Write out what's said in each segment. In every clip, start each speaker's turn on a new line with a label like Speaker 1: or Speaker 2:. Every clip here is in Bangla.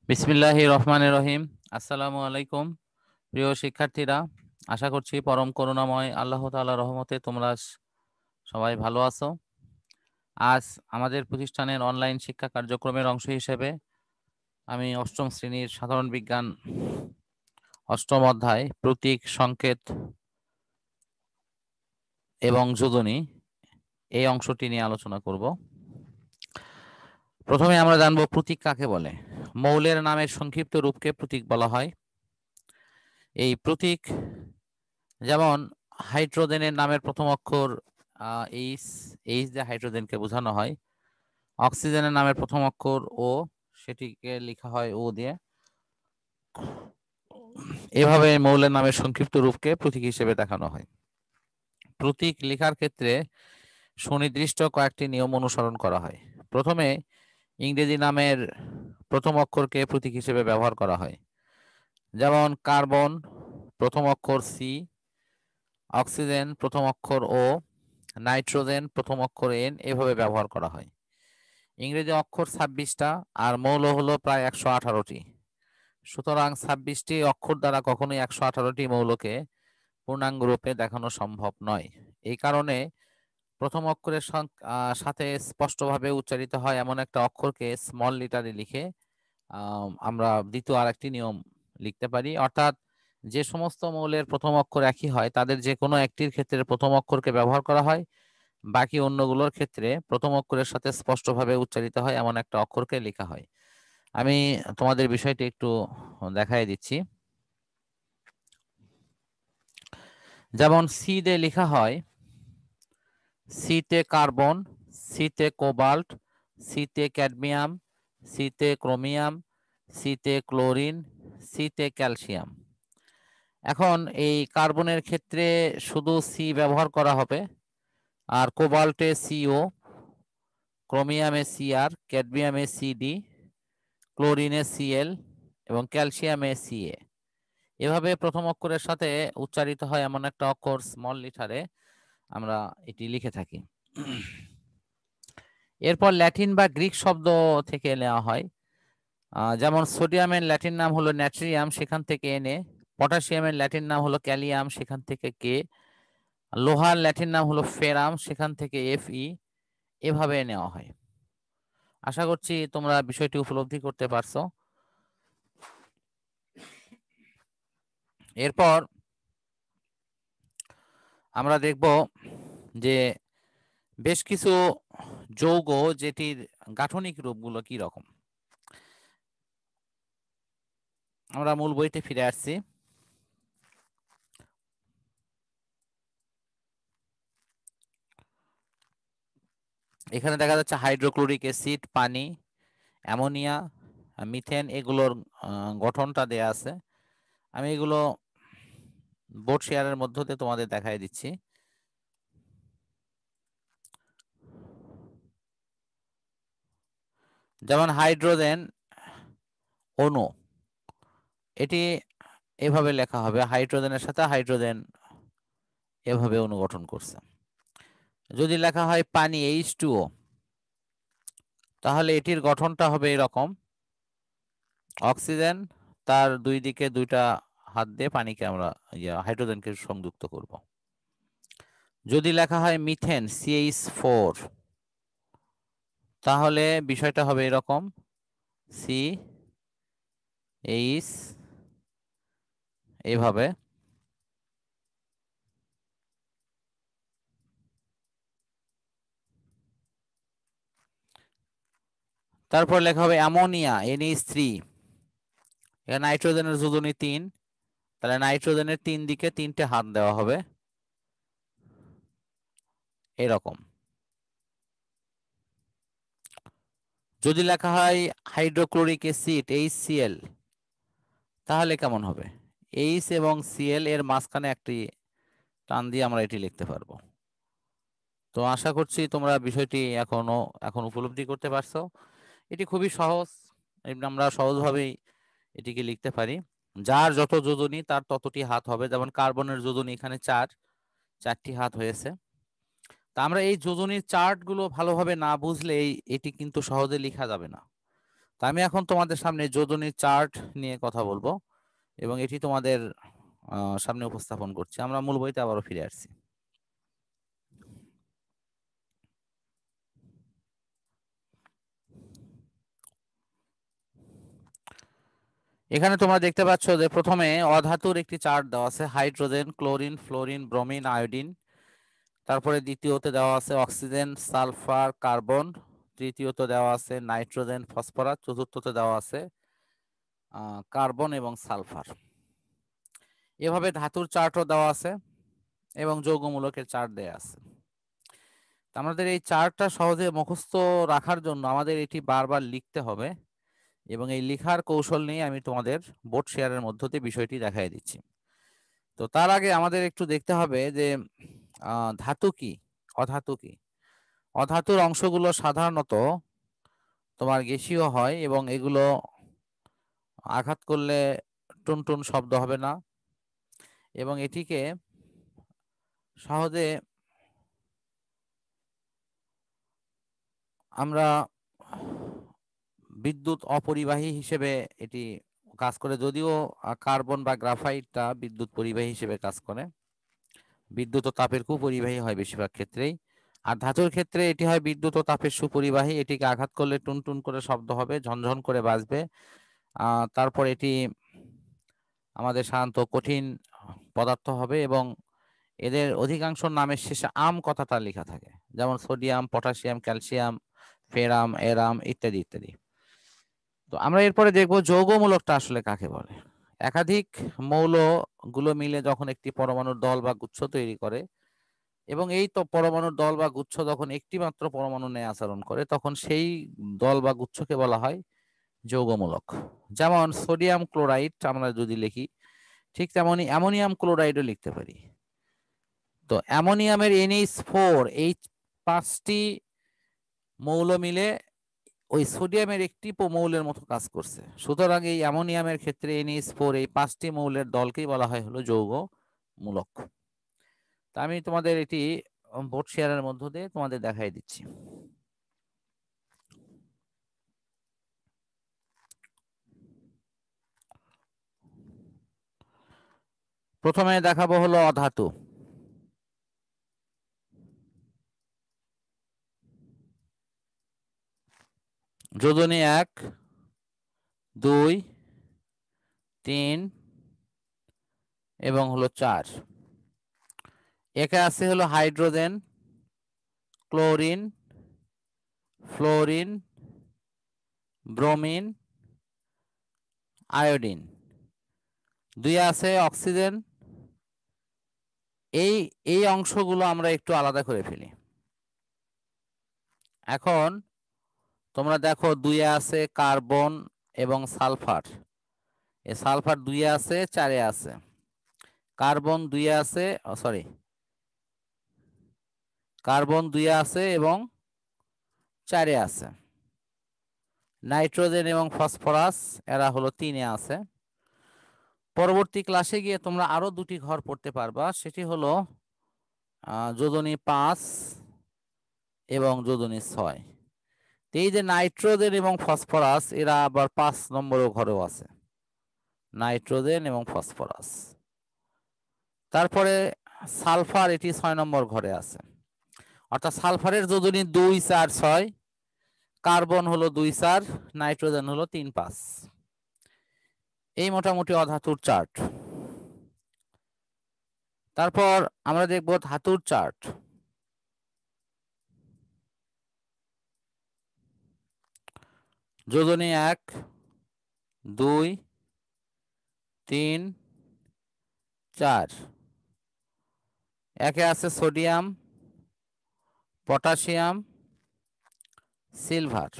Speaker 1: বিসমিল্লাহির রহমানির রহিম। আসসালামু আলাইকুম প্রিয় শিক্ষার্থীরা, আশা করছি পরম করুণাময় আল্লাহ তাআলার রহমতে তোমরা সবাই ভালো আছো। আজ আমাদের প্রতিষ্ঠানের অনলাইন শিক্ষা কার্যক্রমের অংশ হিসেবে আমি অষ্টম শ্রেণীর সাধারণ বিজ্ঞান অষ্টম অধ্যায় প্রতীক, সংকেত এবং যোজনী এই অংশটি নিয়ে আলোচনা করব। প্রথমে আমরা জানব প্রতীক কাকে বলে। মৌলের নামের সংক্ষিপ্ত রূপকে প্রতীক বলা হয়। এই প্রতীক যেমন হাইড্রোজেনের নামের প্রথম অক্ষর এইচ, এইচ দিয়ে হাইড্রোজেনকে বোঝানো হয়। অক্সিজেনের নামের প্রথম অক্ষর ও, সেটিকে লেখা হয় ও দিয়ে। এভাবে মৌলের নামের সংক্ষিপ্ত রূপকে প্রতীক হিসেবে দেখানো হয়। প্রতীক লেখার ক্ষেত্রে সুনির্দিষ্ট কয়েকটি নিয়ম অনুসরণ করা হয়। প্রথমে ইংরেজি নামের প্রথম অক্ষরকে প্রতীক হিসেবে ব্যবহার করা হয়। যেমন কার্বন প্রথম অক্ষর সি, অক্সিজেন প্রথম অক্ষর ও, নাইট্রোজেন প্রথম অক্ষর এন, এভাবে ব্যবহার করা হয়। ইংরেজি অক্ষর 26টা আর মৌল হলো প্রায় 118টি। সুতরাং 26টি অক্ষর দ্বারা কখনোই 118টি মৌলকে পূর্ণাঙ্গ রূপে দেখানো সম্ভব নয়। এই কারণে প্রথম অক্ষরের সাথে স্পষ্টভাবে উচ্চারিত হয় এমন একটা অক্ষরকে স্মল লিটারে লিখে আমরা দ্বিতীয় আরেকটি নিয়ম লিখতে পারি। অর্থাৎ যে সমস্ত মৌলের প্রথম অক্ষর একই হয় তাদের যে কোনো একটির ক্ষেত্রে প্রথম অক্ষরকে ব্যবহার করা হয়, বাকি অন্যগুলোর ক্ষেত্রে প্রথম অক্ষরের সাথে স্পষ্টভাবে উচ্চারিত হয় এমন একটা অক্ষরকে লেখা হয়। আমি তোমাদের বিষয়টি একটু দেখাই দিচ্ছি। যেমন সি দিয়ে লেখা হয় সিতে কার্বন, সিতে কোবাল্ট, সিতে ক্যাডমিয়াম, সিতে ক্রোমিয়াম, সিতে ক্লোরিন, সিতে ক্যালসিয়াম। এখন এই কার্বনের ক্ষেত্রে শুধু সি ব্যবহার করা হবে, আর কোবাল্টে সিও, ক্রোমিয়ামে সিআর, ক্যাডমিয়ামে সিডি, ক্লোরিনে সিএল এবং ক্যালসিয়ামে সিএ। এভাবে প্রথম অক্ষরের সাথে উচ্চারিত হয় এমন একটা অক্ষর স্মল লিটারে আমরা এটি লিখে থাকি। এরপর ল্যাটিন বা গ্রিক শব্দ থেকে নেওয়া হয়। যেমন সোডিয়ামের ল্যাটিন নাম হলো ন্যাট্রিয়াম, সেখান থেকে এনে। পটাশিয়ামের ল্যাটিন নাম হলো ক্যালিয়াম, সেখান থেকে কে। লোহার ল্যাটিন নাম হলো ফেরাম, সেখান থেকে এফই। এভাবে নেওয়া হয়। আশা করছি তোমরা বিষয়টি উপলব্ধি করতে পারছো। এরপর আমরা দেখব যে বেশ কিছু যৌগ যেটির গাঠনিক রূপগুলো কি রকম। আমরা মূল বইতে ফিরে আসছি। এখানে দেখা যাচ্ছে হাইড্রোক্লোরিক অ্যাসিড, পানি, অ্যামোনিয়া, মিথেন, এগুলোর গঠনটা দেয়া আছে। আমি এগুলো বোর্ড শেয়ারের মধ্য দিয়ে তোমাদের দেখাই দিচ্ছি। যেমন হাইড্রোজেন অণু, এটি এভাবে লেখা হবে, হাইড্রোজেনের সাথে হাইড্রোজেন এভাবে অণু গঠন করছে। যদি লেখা হয় পানি H2O, তাহলে এটির গঠনটা হবে এরকম। অক্সিজেন, তার দুই দিকে দুইটা হাত দিয়ে পানিকে আমরা হাইড্রোজেনকে সংযুক্ত করব। যদি লেখা হয় মিথেন CH4, তাহলে বিষয়টা হবে এরকম, CH এইভাবে। তারপর লেখা হবে অ্যামোনিয়া NH3, এখানে নাইট্রোজেনের যোজনী 3, তাহলে নাইট্রোজেনের 3 দিকে 3টে হাত দেওয়া হবে এরকম। যদি লেখা হয় হাইড্রোক্লোরিক অ্যাসিড HCl, তাহলে কেমন হবে? H এবং Cl এর মাঝখানে একটি টান দিয়ে আমরা এটি লিখতে পারবো। তো আশা করছি তোমরা বিষয়টি এখন উপলব্ধি করতে পারছো। এটি খুবই সহজ, আমরা সহজভাবেই এটিকে লিখতে পারি। যার যত যোজনী তার ততটি হাত হবে। যেমন কার্বনের যোজনী এখানে 4টি হাত হয়েছে। তা আমরা এই যোজনীর চার্ট গুলো ভালোভাবে না বুঝলে এটি কিন্তু সহজে লেখা যাবে না। আমি এখন তোমাদের সামনে যোজনীর চার্ট নিয়ে কথা বলবো এবং এটি তোমাদের সামনে উপস্থাপন করছি। আমরা মূল বইতে আবারও ফিরে আসছি। এখানে তোমরা দেখতে পাচ্ছ যে প্রথমে অধাতুর একটি চার্ট দেওয়া আছে, hydrogen, chlorine, fluorine, bromine, iodine. তারপরে দ্বিতীয়তে দেওয়া আছে অক্সিজেন, সালফার, কার্বন। তৃতীয়তে দেওয়া আছে নাইট্রোজেন, ফসফরাস। চতুর্থতে দেওয়া আছে কার্বন এবং সালফার। এভাবে ধাতুর চার্টও দেওয়া আছে এবং যৌগমূলকের চার্ট দেওয়া আছে। আমাদের এই চার্টটা সহজে মুখস্থ রাখার জন্য আমাদের এটি বারবার লিখতে হবে এবং এই লেখার কৌশল নিয়ে আমি তোমাদের বোর্ড শেয়ারের মধ্য দিয়ে বিষয়টি দেখাই দিচ্ছি। তো তার আগে আমাদের একটু দেখতে হবে যে ধাতু কি, অধাতু কি। অধাতুর অংশগুলো সাধারণত তোমার গ্যাসীয় হয় এবং এগুলো আঘাত করলে টুনটুন শব্দ হবে না এবং এটিকে সহজে আমরা বিদ্যুৎ অপরিবাহী হিসেবে এটি কাজ করে, যদিও কার্বন বা গ্রাফাইটটা বিদ্যুৎ পরিবাহী হিসেবে কাজ করে। বিদ্যুৎ ও তাপের কুপরিবাহী হয় বেশিরভাগ ক্ষেত্রেই। আর ধাতুর ক্ষেত্রে এটি হয় বিদ্যুৎ ও তাপের সুপরিবাহী। এটিকে আঘাত করলে টুনটুন করে শব্দ হবে, ঝনঝন করে বাজবে। তারপর এটি আমাদের সাধারণত কঠিন পদার্থ হবে এবং এদের অধিকাংশ নামের শেষে আম কথাটা লেখা থাকে, যেমন সোডিয়াম, পটাশিয়াম, ক্যালসিয়াম, ফেরাম, এরাম ইত্যাদি ইত্যাদি। তো আমরা এরপরে দেখবো যৌগমূলকটা আসলে কাকে বলে। একাধিক মৌলগুলো মিলে যখন একটি পরমাণুর দল বা গুচ্ছ তৈরি করে এবং এই তো পরমাণুর দল বা গুচ্ছ যখন একটি মাত্র পরমাণু নিয়ে আচরণ করে, তখন সেই দল বা গুচ্ছকে বলা হয় যৌগমূলক। যেমন সোডিয়াম ক্লোরাইড আমরা যদি লিখি, ঠিক তেমনি অ্যামোনিয়াম ক্লোরাইডও লিখতে পারি। তো অ্যামোনিয়ামের NH4 এই 5টি মৌল মিলে ওই সোডিয়ামের একটি মৌলের মতো কাজ করছে। সুতরাং এই অ্যামোনিয়ামের ক্ষেত্রে NH4 এই 5টি মৌলের দলকেই বলা হয় হলো যৌগমূলক। তা আমি তোমাদের এটি বোর্ড শেয়ারের মধ্য দিয়ে তোমাদের দেখাই দিচ্ছি। প্রথমে দেখাবো হলো অধাতু। যোজনী 1, 2, 3 এবং হলো 4। একে আছে হলো hydrogen, chlorine, fluorine, bromine, iodine. 2 আছে অক্সিজেন। এই এই অংশগুলো আমরা একটু আলাদা করে ফেলি। এখন তোমরা দেখো 2 আছে কার্বন এবং সালফার। এই সালফার 2 আছে, 4 আছে। কার্বন 2 আছে, সরি, কার্বন 2 আছে এবং 4 আছে। নাইট্রোজেন এবং ফসফরাস এরা হলো 3 আছে। পরবর্তী ক্লাসে গিয়ে তোমরা আরো 2টি ঘর পড়তে পারবা, সেটি হলো যোজনী 5 এবং যোজনী 6। এই যে নাইট্রোজেন এবং ফসফরাস এরা আবার 5 নম্বরের ঘরেও আছে, নাইট্রোজেন এবং ফসফরাস। তারপরে সালফার এটি 6 নম্বর ঘরে আছে, অর্থাৎ সালফারের যোজনী 2, 4, 6, কার্বন হলো 2, 4, নাইট্রোজেন হলো 3, 5। এই মোটামুটি অধাতুর চার্ট। তারপর আমরা দেখব ধাতুর চার্ট। যোজনী 1, 2, 3, 4। একে আছে সোডিয়াম, পটাশিয়াম, সিলভার।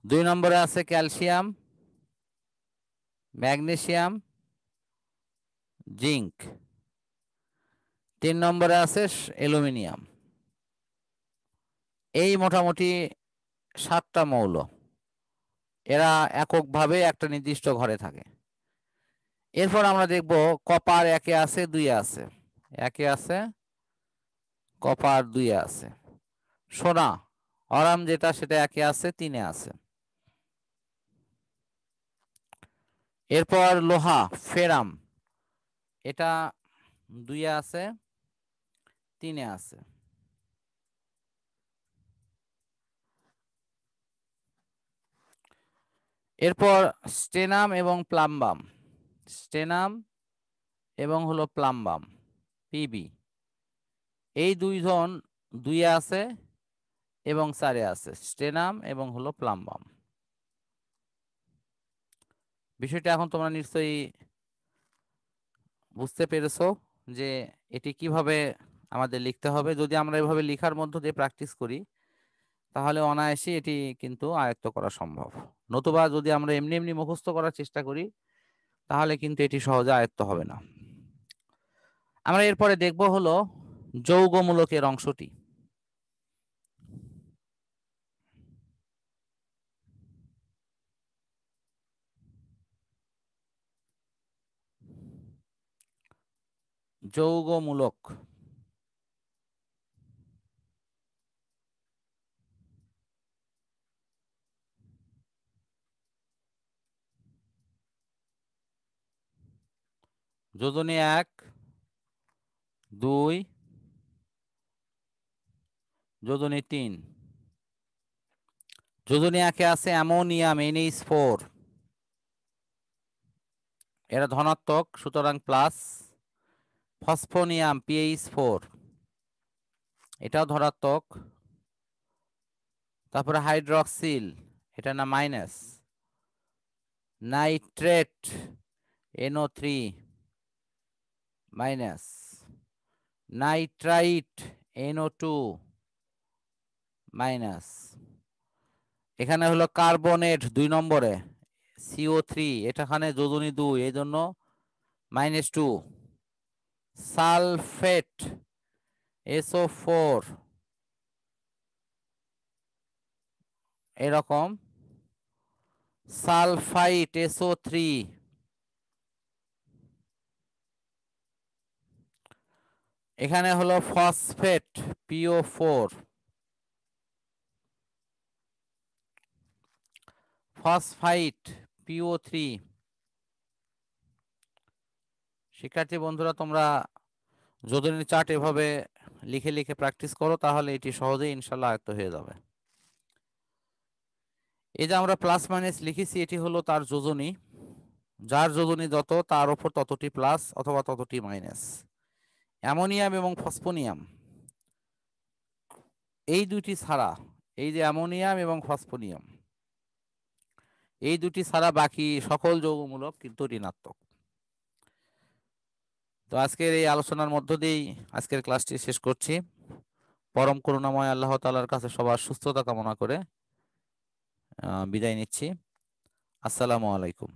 Speaker 1: 2 নম্বরে আছে ক্যালসিয়াম, ম্যাগনেসিয়াম, জিঙ্ক। 3 নম্বরে আছে অ্যালুমিনিয়াম। এই মোটামুটি 7টা মৌল। এরা এককভাবে একটা নির্দিষ্ট ঘরে থাকে। এরপর আমরা দেখব কপার 1 আছে, 2 আছে। 1 আছে, কপার 2 আছে। সোনা অরাম যেটা সেটা 1-এ আছে, 3-এ আছে। এরপর লোহা ফেরাম, এটা 2-এ আছে, 3-এ আছে। এরপর স্টেনাম এবং প্লাম্বাম, স্টেনাম এবং হলো প্লাম্বাম পিবি, এই দুইজন 2-এ আছে এবং 4-এ আছে, স্টেনাম এবং হলো প্লাম্বাম। বিষয়টা এখন তোমরা নিশ্চয়ই বুঝতে পেরেছো যে এটি কিভাবে আমাদের লিখতে হবে। যদি আমরা এভাবে লেখার মধ্য দিয়ে প্র্যাকটিস করি তাহলে অনায়াসে এটি কিন্তু আয়ত্ত করা সম্ভব। নতুবা যদি আমরা এমনি এমনি মুখস্থ করার চেষ্টা করি তাহলে কিন্তু এটি সহজে আয়ত্ত হবে না। আমরা এরপরে দেখব হলো যৌগমূলকের অংশটি। যৌগমূলক, যোজনী 1, 2, যোজনী 3। যোজনী 1-এ আছে অ্যামোনিয়াম NH4, এরা ধনাত্মক সুতরাং প্লাস। ফসফোনিয়াম PH4, এটাও ধনাত্মক। তারপরে হাইড্রক্সিল, এটা না minus. Nitrate NO3 minus. Nitrite NO2 minus. এখানে হলো কার্বনেট 2 নম্বরে CO3, এটাখানে যোজনী 2 এই জন্য -2। সালফেট SO4 এরকম। সালফাইট SO3, এখানে হলো ফসফেট PO4, ফসফাইট PO3। শিক্ষার্থী বন্ধুরা, তোমরা যোজনী চার্ট এভাবে লিখে লিখে প্র্যাকটিস করো তাহলে এটি সহজেই ইনশাল্লাহ আয়ত্ত হয়ে যাবে। এই যে আমরা প্লাস মাইনাস লিখেছি এটি হলো তার যোজনী, যার যোজনী যত তার উপর ততটি প্লাস অথবা ততটি মাইনাস। অ্যামোনিয়াম এবং ফসফোনিয়াম এই দুটি ছাড়া, এই যে অ্যামোনিয়াম এবং ফসফোনিয়াম এই দুটি ছাড়া বাকি সকল যৌগমূলক কিন্তু ঋণাত্মক। তো আজকের এই আলোচনার মধ্য দিয়েই আজকের ক্লাসটি শেষ করছি। পরম করুণাময় আল্লাহ তাআলার কাছে সবার সুস্থতা কামনা করে বিদায় নিচ্ছি। আসসালামু আলাইকুম।